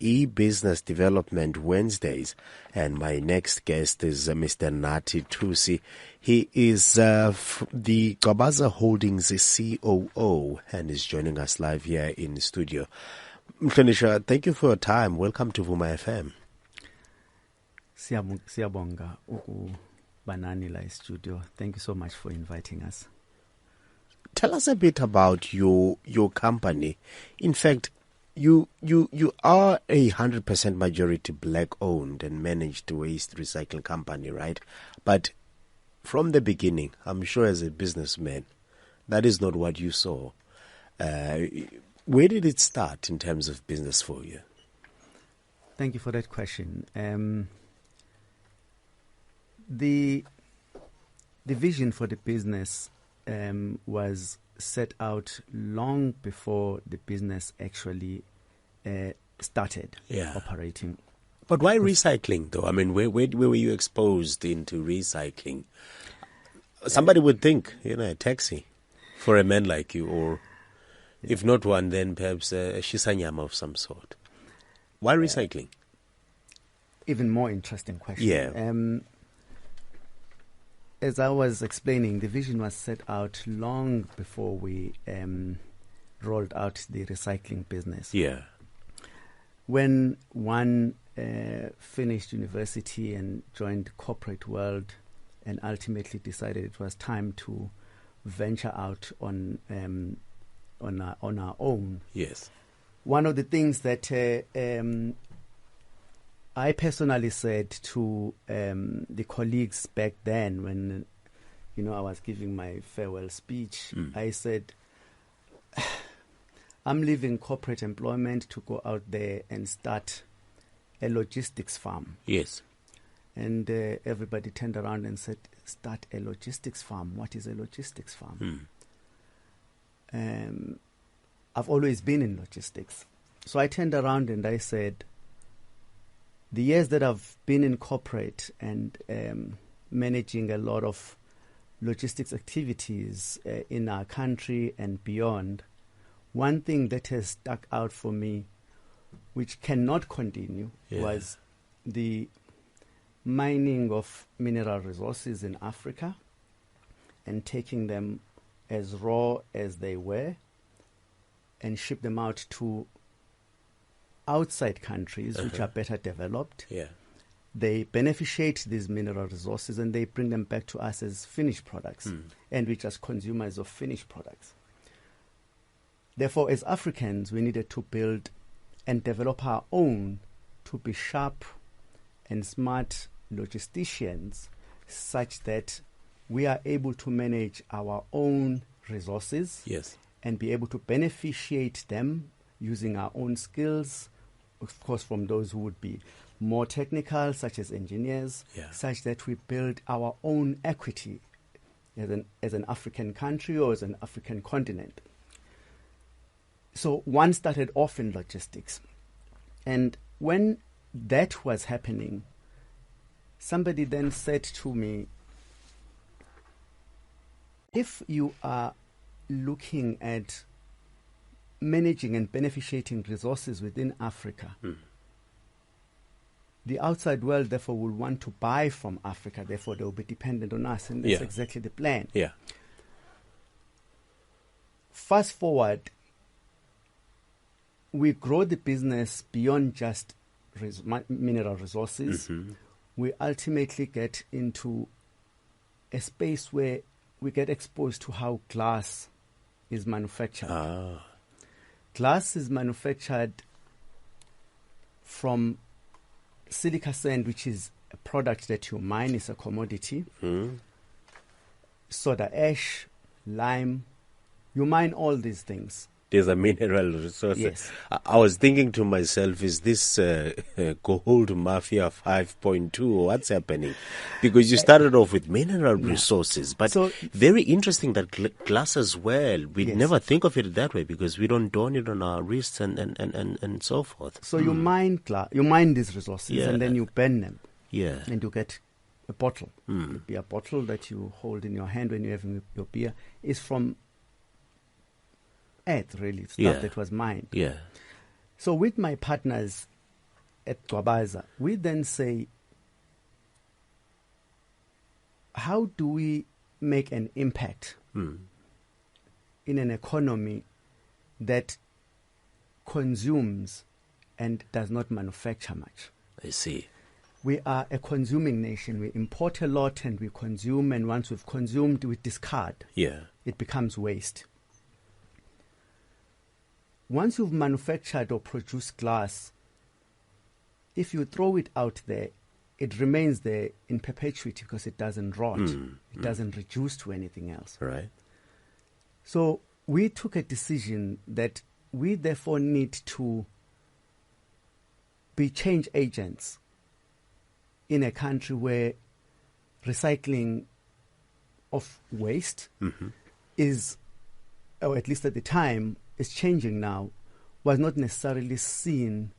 E-Business Development Wednesdays, and my next guest is Mr. Nathi Thusi. He is the Gabaza Holdings COO and is joining us live here in the studio. Mhlonisha, thank you for your time. Welcome to Vuma FM. Siyabonga banani la studio. Thank you so much for inviting us. Tell us a bit about your company. In fact, you are a 100% majority black-owned and managed waste recycling company, right? But from the beginning, I'm sure as a businessman, that is not what you saw. Where did it start in terms of business for you? Thank you for that question. The vision for the business was set out long before the business actually started operating. But why recycling, though? I mean, where were you exposed into recycling? Somebody would think, a taxi for a man like you, or if not one, then perhaps a shisanyama of some sort. Why recycling? Even more interesting question. Yeah. As I was explaining, the vision was set out long before we rolled out the recycling business. Yeah. When one finished university and joined the corporate world and ultimately decided it was time to venture out on our own. Yes. One of the things that I personally said to the colleagues back then when, I was giving my farewell speech, I said, I'm leaving corporate employment to go out there and start a logistics farm. Yes. And everybody turned around and said, start a logistics farm. What is a logistics farm? I've always been in logistics. So I turned around and I said, the years that I've been in corporate and managing a lot of logistics activities in our country and beyond, one thing that has stuck out for me, which cannot continue, was the mining of mineral resources in Africa and taking them as raw as they were and ship them out to outside countries which are better developed. Yeah. They beneficiate these mineral resources and they bring them back to us as finished products, and we just consumers of finished products. Therefore, as Africans, we needed to build and develop our own to be sharp and smart logisticians such that we are able to manage our own resources and be able to beneficiate them using our own skills, of course, from those who would be more technical, such as engineers, such that we build our own equity as an African country or as an African continent. So one started off in logistics. And when that was happening, somebody then said to me, if you are looking at managing and beneficiating resources within Africa, the outside world therefore will want to buy from Africa, therefore they will be dependent on us, and that's exactly the plan. Yeah. Fast forward, we grow the business beyond just mineral resources. We ultimately get into a space where we get exposed to how glass is manufactured. Glass is manufactured from silica sand, which is a product that you mine, is a commodity. Soda ash, lime, you mine all these things. There's a mineral resource. Yes. I was thinking to myself, is this gold mafia 5.2 or what's happening? Because you started off with mineral resources, but so, very interesting that glass as well. We never think of it that way because we don't don it on our wrists and so forth. So you mine you mine these resources and then you burn them. Yeah. And you get a bottle. The beer bottle that you hold in your hand when you're having your beer is from earth, really, stuff that was mined. Yeah. So with my partners at Gwabaza, we then say, how do we make an impact in an economy that consumes and does not manufacture much? I see. We are a consuming nation. We import a lot and we consume, and once we've consumed, we discard. Yeah. It becomes waste. Once you've manufactured or produced glass, if you throw it out there, it remains there in perpetuity because it doesn't rot. It doesn't reduce to anything else. Right. So we took a decision that we therefore need to be change agents in a country where recycling of waste is, or at least at the time, is changing now, was not necessarily seen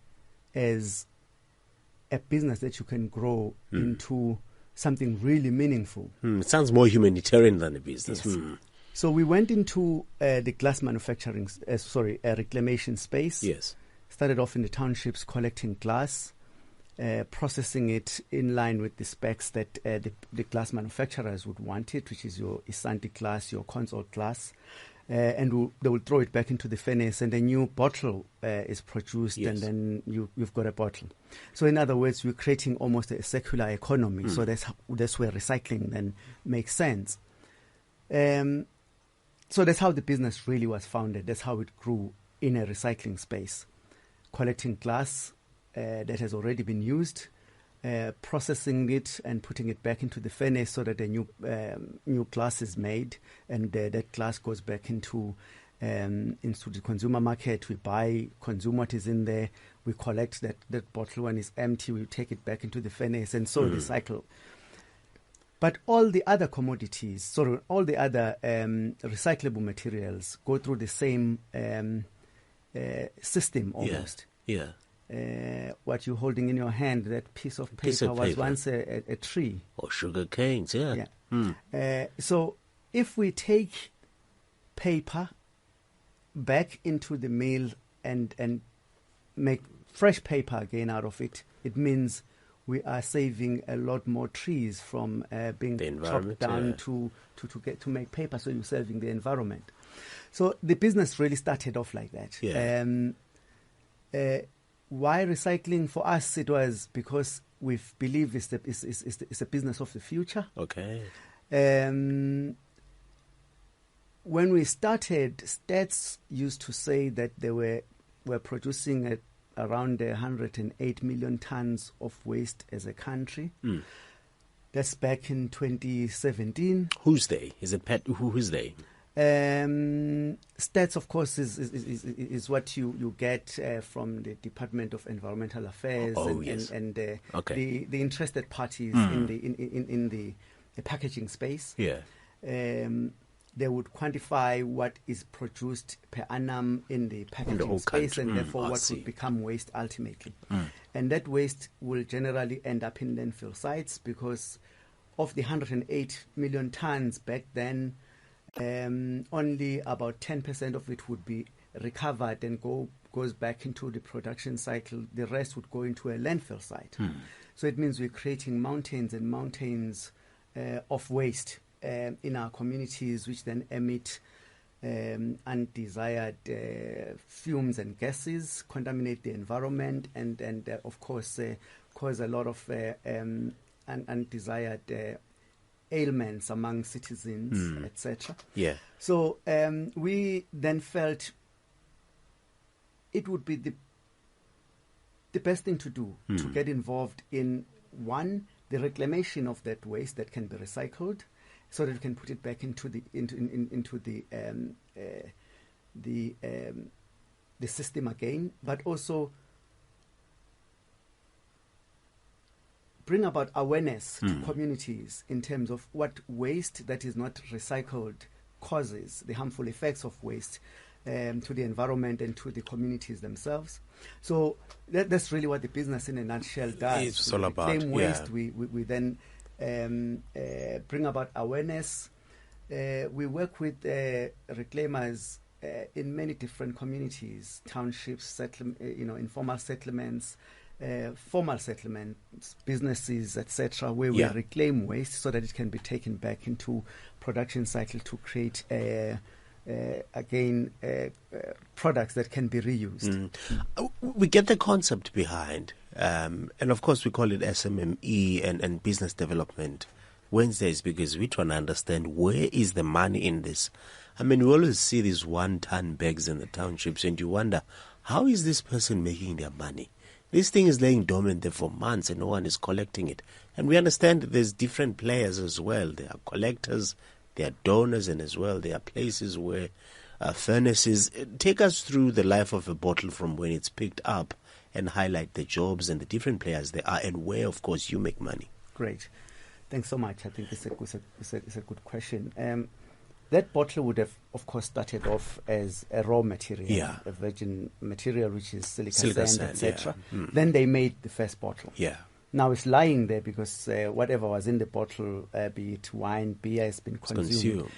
as a business that you can grow into something really meaningful. It sounds more humanitarian than a business. Yes. So we went into the glass manufacturing, reclamation space. Yes. Started off in the townships collecting glass, processing it in line with the specs that the glass manufacturers would want it, which is your Isanti glass, your consort glass. And they will throw it back into the furnace, and a new bottle is produced, and then you've got a bottle. So in other words, we're creating almost a circular economy. So that's where recycling then makes sense. So that's how the business really was founded. That's how it grew in a recycling space, collecting glass that has already been used, processing it and putting it back into the furnace so that a new glass is made, and that glass goes back into the consumer market. We buy, consume what is in there. We collect that bottle when it's empty. We take it back into the furnace, and so recycle. But all the other commodities, all the other recyclable materials go through the same system almost. Yeah. What you're holding in your hand, that piece of paper was once a tree. Or sugar canes, yeah. So if we take paper back into the mill and make fresh paper again out of it, it means we are saving a lot more trees from being chopped down to make paper. So you're saving the environment. So the business really started off like that. Yeah. Why recycling? For us, it was because we believe it's a business of the future. Okay. When we started, stats used to say that they were producing around 108 million tons of waste as a country. That's back in 2017. Who's they? Is it who's they? Stats, of course, is what you get from the Department of Environmental Affairs and the interested parties in the packaging space. Yeah. They would quantify what is produced per annum in the packaging space, and therefore what would become waste ultimately. And that waste will generally end up in landfill sites, because of the 108 million tons back then, only about 10% of it would be recovered and goes back into the production cycle. The rest would go into a landfill site. So it means we're creating mountains and mountains of waste in our communities, which then emit undesired fumes and gases, contaminate the environment, and of course cause a lot of undesired ailments among citizens, etc. Yeah. So we then felt it would be the best thing to do to get involved in, one, the reclamation of that waste that can be recycled, so that we can put it back into the system again, but also bring about awareness to communities in terms of what waste that is not recycled causes, the harmful effects of waste to the environment and to the communities themselves. So that's really what the business in a nutshell does. It's all about reclaim waste. We then bring about awareness. We work with reclaimers in many different communities, townships, informal settlements, formal settlements, businesses, etc., where we reclaim waste so that it can be taken back into production cycle to create products that can be reused. We get the concept behind, and of course we call it SMME and business development Wednesdays, because we're trying to understand where is the money in this. I mean, we always see these 1-ton bags in the townships, and you wonder, how is this person making their money? This thing is laying dormant there for months and no one is collecting it. And we understand that there's different players as well. There are collectors, there are donors, and as well there are places where furnaces. Take us through the life of a bottle from when it's picked up and highlight the jobs and the different players there are and where, of course, you make money. Great. Thanks so much. I think it's a good question. That bottle would have, of course, started off as a raw material, a virgin material, which is silica sand, etc. Then they made the first bottle. Now it's lying there because whatever was in the bottle, be it wine, beer, has been consumed.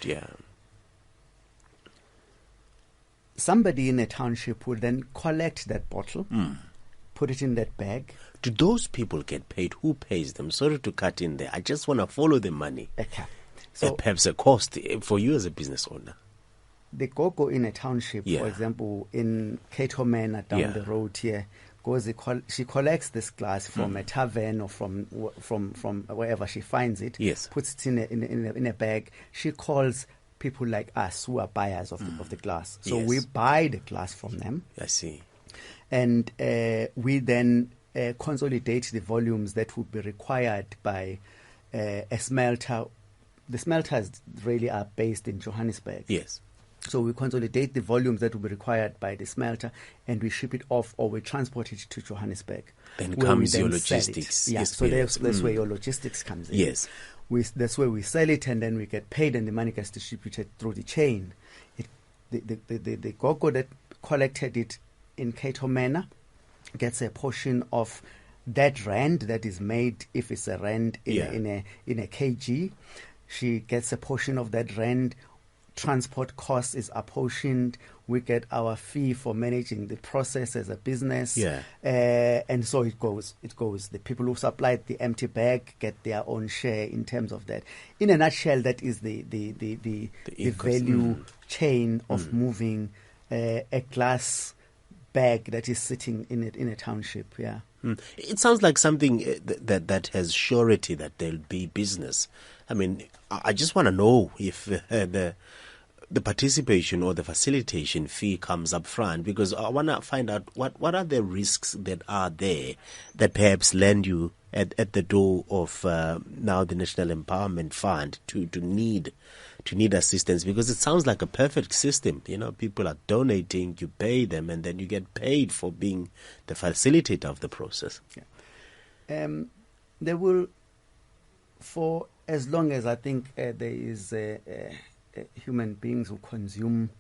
Somebody in a township would then collect that bottle, put it in that bag. Do those people get paid? Who pays them? Sorry to cut in there. I just want to follow the money. Okay. So perhaps a cost for you as a business owner. The gogo in a township, for example, in Cato Manor down the road here, she collects this glass from a tavern or from wherever she finds it, puts it in a bag. She calls people like us who are buyers of the glass. So we buy the glass from them. I see. And we then consolidate the volumes that would be required by a smelter. The smelters really are based in Johannesburg. Yes. So we consolidate the volumes that will be required by the smelter and we ship it off or we transport it to Johannesburg. Then comes your logistics. So that's where your logistics comes in. Yes. That's where we sell it and then we get paid and the money gets distributed through the chain. The gogo that collected it in Cato Manor gets a portion of that rand that is made, if it's a rand in a kg. She gets a portion of that rand. Transport cost is apportioned. We get our fee for managing the process as a business. And so it goes. The people who supplied the empty bag get their own share in terms of that. In a nutshell, that is the value chain of moving a glass bag that is sitting in a township. It sounds like something that has surety that there'll be business. I mean, I just want to know if the participation or the facilitation fee comes up front, because I want to find out what are the risks that are there that perhaps land you at the door of now the National Empowerment Fund to need assistance, because it sounds like a perfect system. You know, people are donating, you pay them, and then you get paid for being the facilitator of the process. There will, for as long as I think there is human beings who consume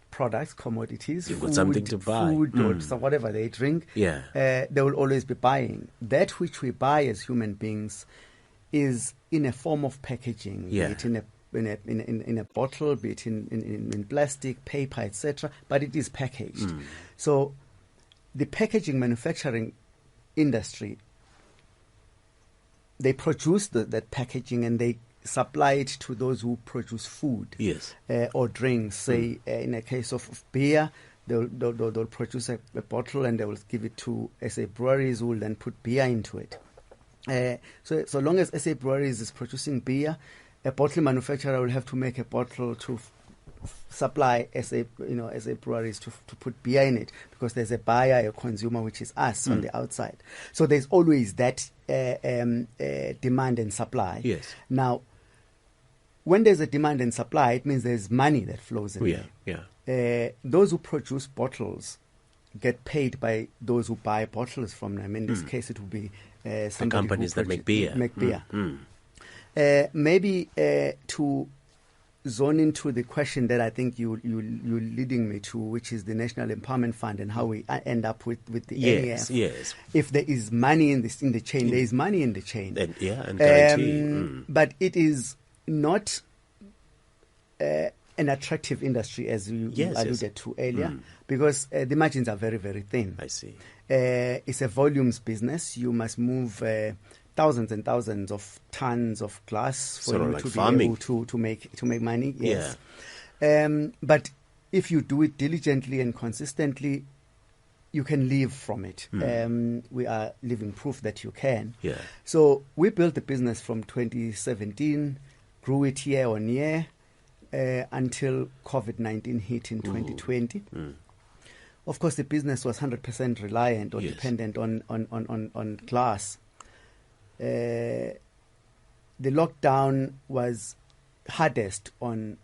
products, commodities, you've got something to buy, food or whatever they drink, they will always be buying. That which we buy as human beings is in a form of packaging, be it in a bottle, be it in plastic, paper, etc. But it is packaged. So the packaging manufacturing industry, they produce that packaging and they supply it to those who produce food or drinks. Say in a case of beer, they'll produce a bottle and they will give it to SA Breweries, who will then put beer into it. So long as SA Breweries is producing beer, a bottle manufacturer will have to make a bottle to supply SA Breweries to put beer in it, because there's a buyer, a consumer, which is us on the outside. So there's always that demand and supply. Now, when there's a demand and supply, it means there's money that flows in. Those who produce bottles get paid by those who buy bottles from them. In this case, it would be the companies that make beer. Maybe to zone into the question that I think you're leading me to, which is the National Empowerment Fund and how we end up with the NEF. If there is money in the chain, there is money in the chain. And guarantee. But it is not an an attractive industry, as you alluded to earlier, because the margins are very, very thin. I see. It's a volumes business. You must move thousands and thousands of tons of glass for Sort of you like to farming. be able to make money. Yes. But if you do it diligently and consistently, you can live from it. We are living proof that you can. Yeah. So we built the business from 2017, grew it year on year until COVID-19 hit in 2020. Of course, the business was 100% reliant or dependent on glass. The lockdown was hardest on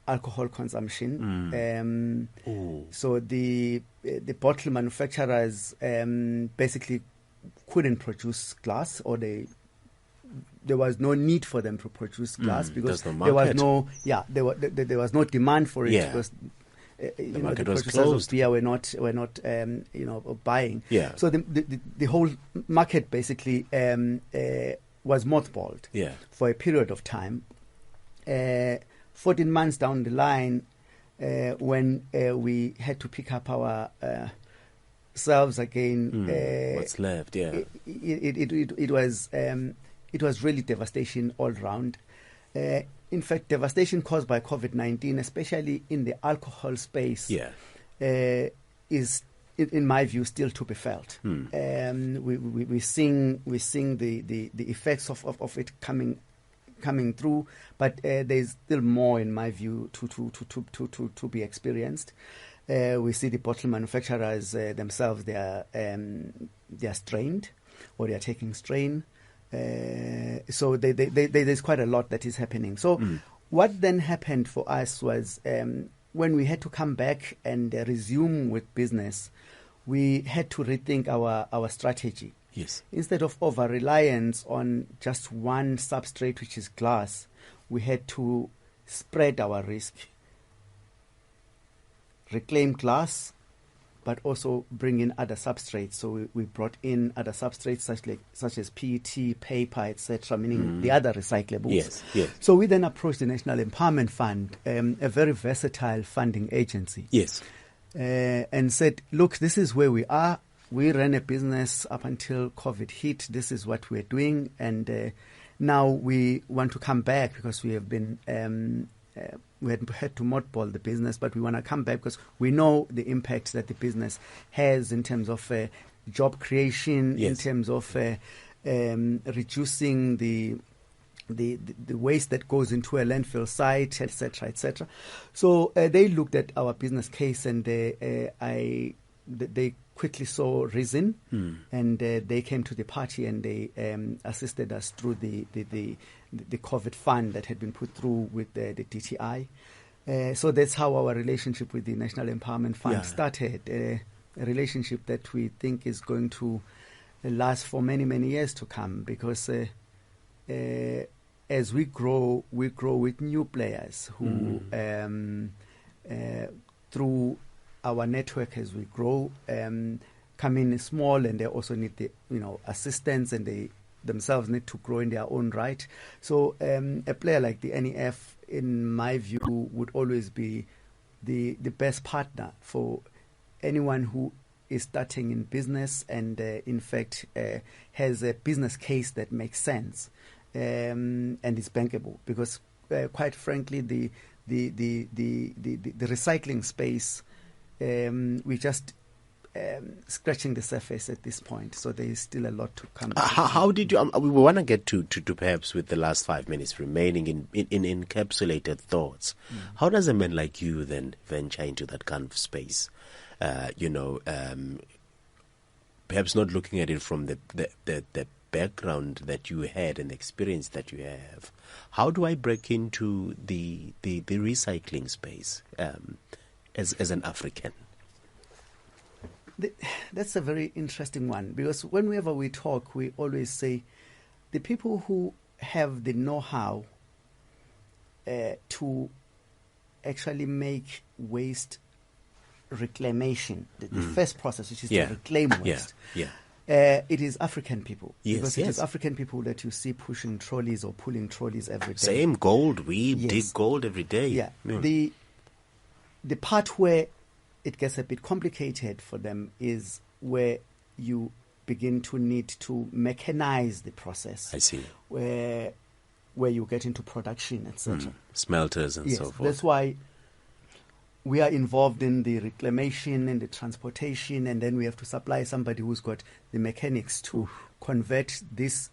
alcohol consumption. So the bottle manufacturers basically couldn't produce glass, or there was no need for them to produce glass because there was no demand for it because the producers of beer were not buying. Yeah. So the whole market basically was mothballed for a period of time. 14 months down the line, when we had to pick up our selves again, what's left? Yeah, it was really devastation all round. In fact, devastation caused by COVID-19, especially in the alcohol space, is, in my view, still to be felt. We seeing the effects of it coming through, but there's still more, in my view, to be experienced. We see the bottle manufacturers themselves; they are strained, or they are taking strain. So there's quite a lot that is happening. So what then happened for us was when we had to come back and resume with business, we had to rethink our strategy. Yes. Instead of over-reliance on just one substrate, which is glass, we had to spread our risk, reclaim glass, but also bring in other substrates. So we brought in other substrates such as PET, paper, etc., meaning the other recyclables. Yes, yes. So we then approached the National Empowerment Fund, a very versatile funding agency. Yes. And said, look, this is where we are. We ran a business up until COVID hit. This is what we're doing. And now we want to come back because we have been, we had to mothball the business, but we want to come back because we know the impact that the business has in terms of job creation, in terms of reducing the waste that goes into a landfill site, etc., etc. So they looked at our business case and they quickly saw reason, and they came to the party and they assisted us through the COVID fund that had been put through with the DTI. So that's how our relationship with the National Empowerment Fund started, a relationship that we think is going to last for many, many years to come, because as we grow with new players who, through our network as we grow, come in small, and they also need the assistance, and they themselves need to grow in their own right. So a player like the NEF, in my view, would always be the best partner for anyone who is starting in business and in fact has a business case that makes sense and is bankable, because quite frankly the recycling space, we just scratching the surface at this point, so there is still a lot to come. How did you? We want to get to perhaps with the last 5 minutes remaining in encapsulated thoughts. How does a man like you then venture into that kind of space? Perhaps not looking at it from the background that you had and the experience that you have. How do I break into the recycling space as an African? That's a very interesting one, because whenever we talk, we always say the people who have the know-how to actually make waste reclamation, the first process, which is to reclaim waste, It is African people. Yes, because yes. It is African people that you see pushing trolleys or pulling trolleys every day. Same gold. We Yes. dig gold every day. Yeah. The part where it gets a bit complicated for them is where you begin to need to mechanize the process. I see. Where you get into production, etc. Smelters and Yes, so forth. that's why we are involved in the reclamation and the transportation, and then we have to supply somebody who's got the mechanics to convert this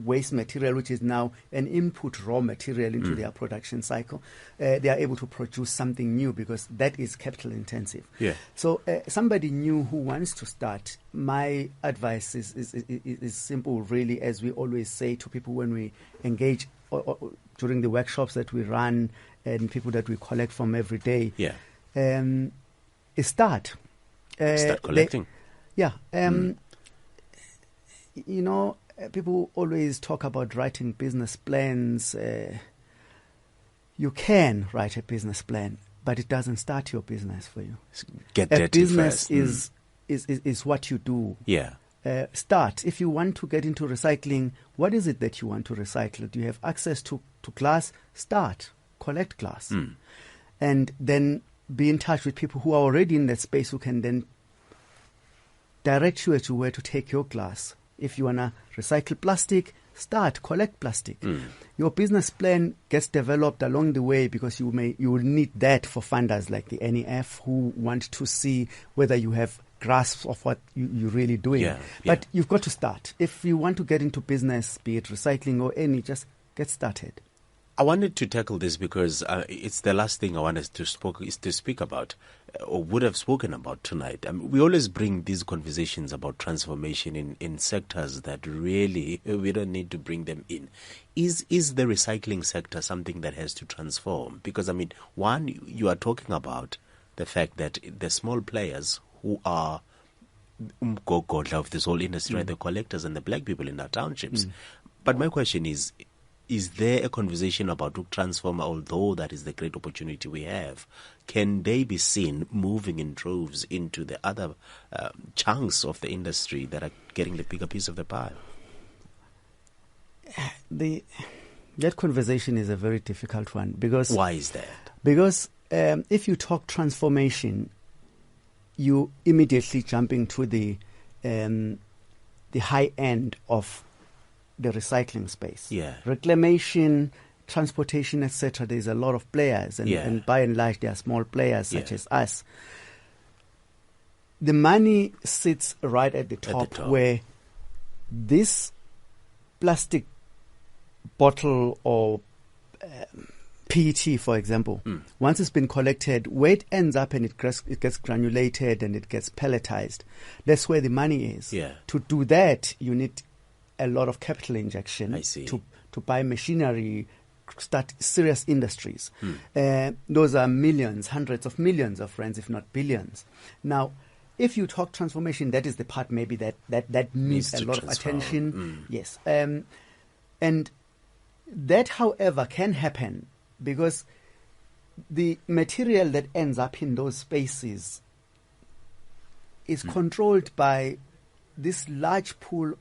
waste material, which is now an input raw material, into their production cycle. They are able to produce something new because that is capital intensive. Yeah. So somebody new who wants to start, my advice is simple, really, as we always say to people when we engage or during the workshops that we run and people that we collect from every day. Yeah. Is start. Start collecting. You know, people always talk about writing business plans. You can write a business plan, but it doesn't start your business for you. Get A dirty business first. is what you do. Yeah. Start. If you want to get into recycling, what is it that you want to recycle? Do you have access to glass? Start. Collect glass. And then be in touch with people who are already in that space who can then direct you as to where to take your glass. If you want to recycle plastic, start, collect plastic. Your business plan gets developed along the way because you will need that for funders like the NEF who want to see whether you have grasp of what you're really doing. Yeah, But you've got to start. If you want to get into business, be it recycling or any, just get started. I wanted to tackle this because it's the last thing I wanted to speak about or would have spoken about tonight. We always bring these conversations about transformation in sectors that really we don't need to bring them in. Is the recycling sector something that has to transform? Because, one, you are talking about the fact that the small players who are of this whole industry, the collectors and the black people in our townships. But my question is there a conversation about to transform, although that is the great opportunity we have? Can they be seen moving in droves into the other chunks of the industry that are getting the bigger piece of the pie? That conversation is a very difficult one because... Why is that? Because if you talk transformation, you immediately jump into the high end of the recycling space. Yeah. Reclamation, transportation, etc. There's a lot of players, and by and large, there are small players such as us. The money sits right at the top, where this plastic bottle or PET, for example, once it's been collected, where it ends up and it gets granulated and it gets pelletized, that's where the money is. Yeah. To do that, you need a lot of capital injection. I see. To buy machinery, start serious industries. Those are millions, hundreds of millions of rands, if not billions. Now, if you talk transformation, that is the part maybe that needs a lot of attention. Yes. And that, however, can happen because the material that ends up in those spaces is controlled by this large pool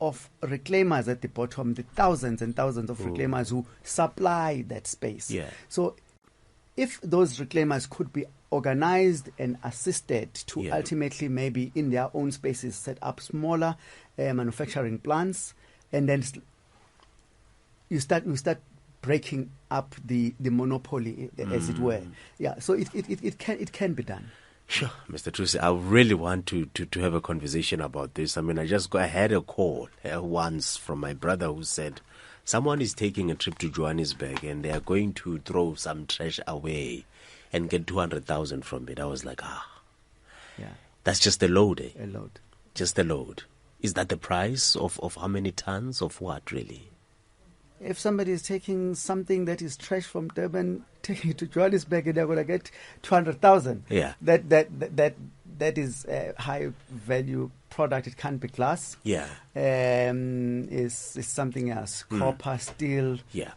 of reclaimers at the bottom, the thousands and thousands of reclaimers who supply that space. Yeah. So if those reclaimers could be organized and assisted to ultimately maybe in their own spaces set up smaller manufacturing plants, and then you start breaking up the monopoly, as it were. Yeah, so it can be done. Sure, Mr. Thusi, I really want to have a conversation about this. I had a call once from my brother who said someone is taking a trip to Johannesburg and they are going to throw some trash away and get 200,000 from it. I was like, yeah, that's just a load, eh? A load. Just a load. Is that the price of how many tons of what, really? If somebody is taking something that is trash from Durban, taking it to Johannesburg, and they're going to get 200,000. Yeah. That is a high value product. It can't be glass. Yeah. Is something else. Copper, steel. Yeah.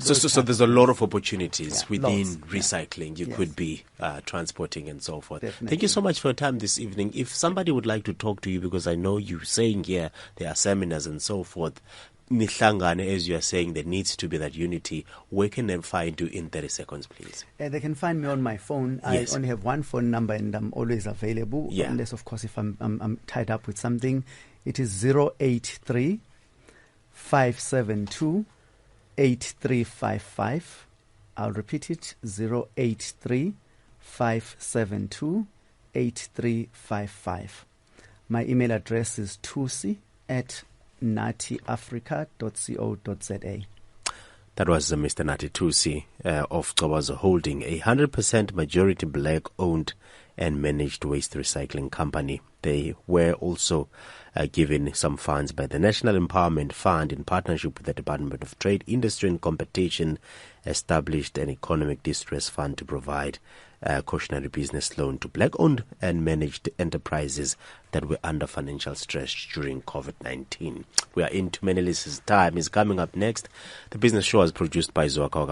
So there's a lot of opportunities within lots, recycling. You could be transporting and so forth. Definitely. Thank you so much for your time this evening. If somebody would like to talk to you, because I know you're saying here there are seminars and so forth, Nihlangane, as you are saying, there needs to be that unity. Where can they find you in 30 seconds, please? They can find me on my phone. Yes. I only have one phone number and I'm always available. Yeah. Unless, of course, if I'm tied up with something. It is 083 572 8355. I'll repeat it, 083 572 8355. My email address is thusi@nathiafrica.co.za. That was Mr. Nathi Thusi of Chobazo Holding, a 100% majority black-owned and managed waste recycling company. They were also given some funds by the National Empowerment Fund in partnership with the Department of Trade, Industry and Competition, established an economic distress fund to provide cautionary business loan to black-owned and managed enterprises that were under financial stress during COVID-19. We are into Meneli's time is coming up next. The Business Show is produced by Zoaka